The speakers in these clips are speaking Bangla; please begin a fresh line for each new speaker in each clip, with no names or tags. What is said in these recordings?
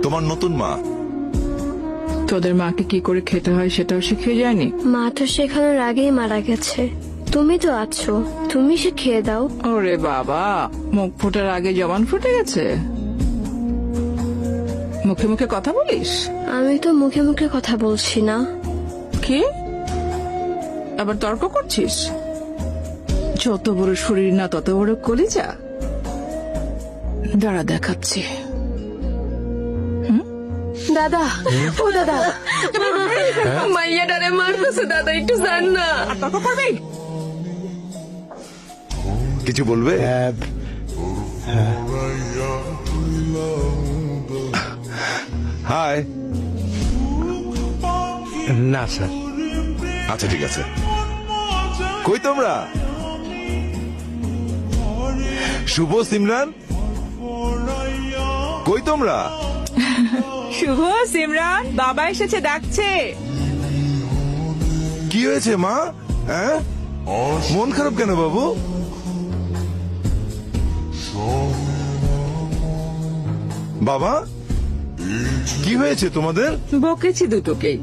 তোমার নতুন মা।
তোদের মাকে কি করে খেতে হয় সেটাও শিখিয়ে যায়নি?
মা তো শেখানোর আগেই মারা গেছে, তুমি তো আছো, তুমি শিখিয়ে দাও।
ওরে বাবা, মুখ ফোটার আগে জবান ফুটে গেছে। মুখে মুখে কথা বলিস?
আমি তো মুখে মুখে কথা বলছি না।
কি আবার তর্ক করছিস? যত বড় শরীর না তত বড় কলিজা। দাঁড়া দেখাচ্ছি।
দাদা, ও দাদা, মাইয়াটারে মারতেছে দাদা, একটু জান না।
তর্ক করবি?
কিছু বলবে? হাই।
না স্যার।
আচ্ছা ঠিক আছে। কই তোমরা? শুভ, সিমরান, কই তোমরা?
শুভ, সিমরান, বাবা এসেছে, ডাকছে।
কি হয়েছে মা? হ্যাঁ, মন খারাপ কেন বাবু? বাবা, কি হয়েছে তোমাদের?
বকেছি দুটোকেই।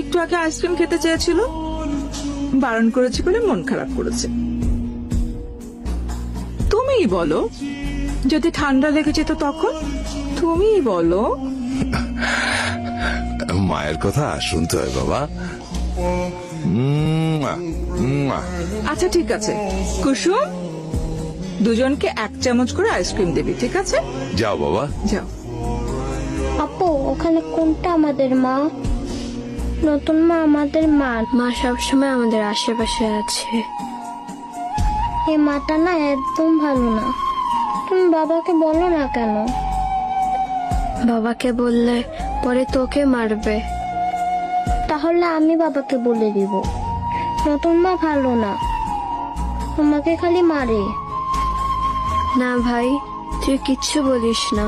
একটু আগে আইসক্রিম খেতে চেয়েছিল, বারণ করেছি বলে মন খারাপ করেছে। তুমিই বলো, যদি ঠান্ডা লেগে যেত তখন? তুমিই বলো।
মায়ের কথা শুনতে হয় বাবা।
আচ্ছা ঠিক আছে কুসুম, দুজনকে 1 চামচ করে আইসক্রিম দিবি, ঠিক আছে?
যাও বাবা,
যাও।
আপু, ওখানে কোনটা আমাদের মা? নতুন মা আমাদের মা।
মা সবসময় আমাদের আশেপাশে আছে।
এই মাটা না একদম ভালো না। তুমি বাবাকে বলো না কেন?
বাবাকে বললে পরে তোকে মারবে।
তাহলে আমি বাবাকে বলে দিব। নতুন মা ভালো না, তোমাকে খালি মারে।
না ভাই, তুই কিচ্ছু বলিস না।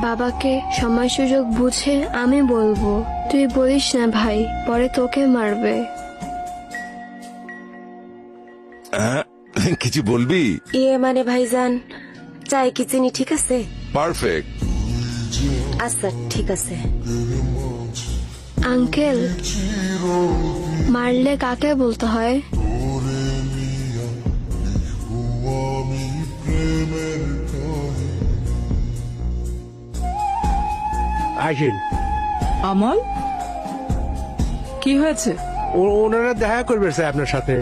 বাবাকে সময় সুযোগ বুঝে আমি বলবো। তুই বলিস না ভাই, পরে তোকে মারবে।
কিছু বলবি?
ইয়ে মানে ভাইজান, চাই কি চিনি ঠিক আছে?
পারফেক্ট।
আচ্ছা ঠিক আছে।
আঙ্কেল, মারলে কাকে বলতে হয়?
আসেন।
অমল, কি হয়েছে?
ওনারা দেখা করবে স্যার আপনার সাথে।